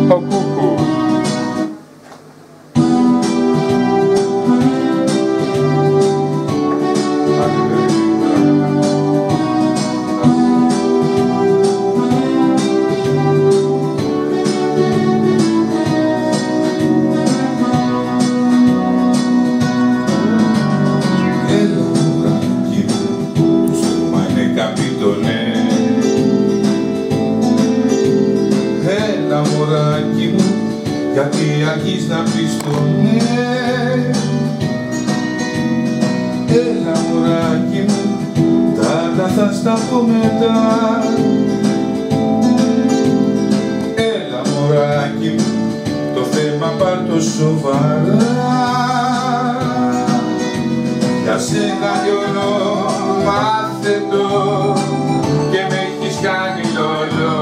ο Κούκου. Έλα μωράκι μου, γιατί αρχίζεις να πεις το ναι. Έλα μωράκι μου, τα άλλα θα στα πω μετά. Έλα μωράκι μου, το θέμα πάρ' το σοβαρά. Για σένα λιώνω, μάθε το, και με έχεις κάνει λολό.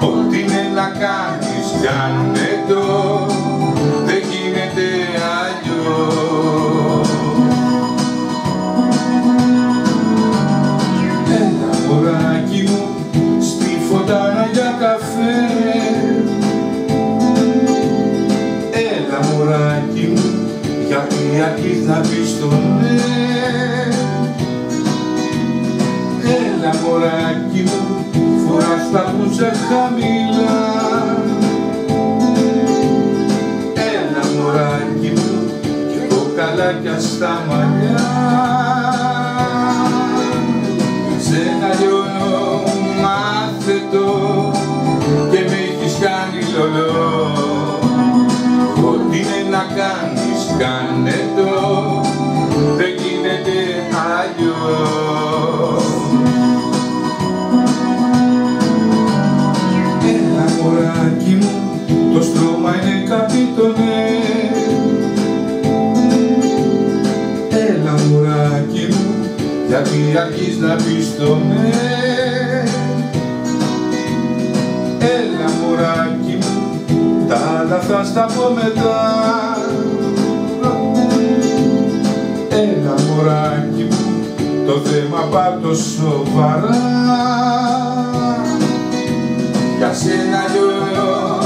Ό,τι είναι να κάνεις, κάνε το, δεν γίνεται αλλιώς. Έλα μωράκι μου, στη φωτάνα για καφέ. Έλα μωράκι μου, γιατί αρχίζεις να πεις το ναι. Έλα μωράκι μου, φοράς παπούτσα χαμηλά. Έλα μωράκι μου, κι εγώ καλάκια στα μαλλιά. Σένα λιώνω, μάθε το, και με έχεις κάνει λολό. Ό,τι είναι να κάνεις, κάνε το, δεν γίνεται αλλιώς. Έλα μωράκι μου, το στρώμα είναι καπίτονε. Έλα μωράκι μου, γιατί αρχίζεις να πεις το ναι. Έλα μωράκι μου, τα άλλα θα στα πω μετά. Έλα μωράκι μου, το θέμα πάρ' το σοβαρά. Για σένα λιώνω,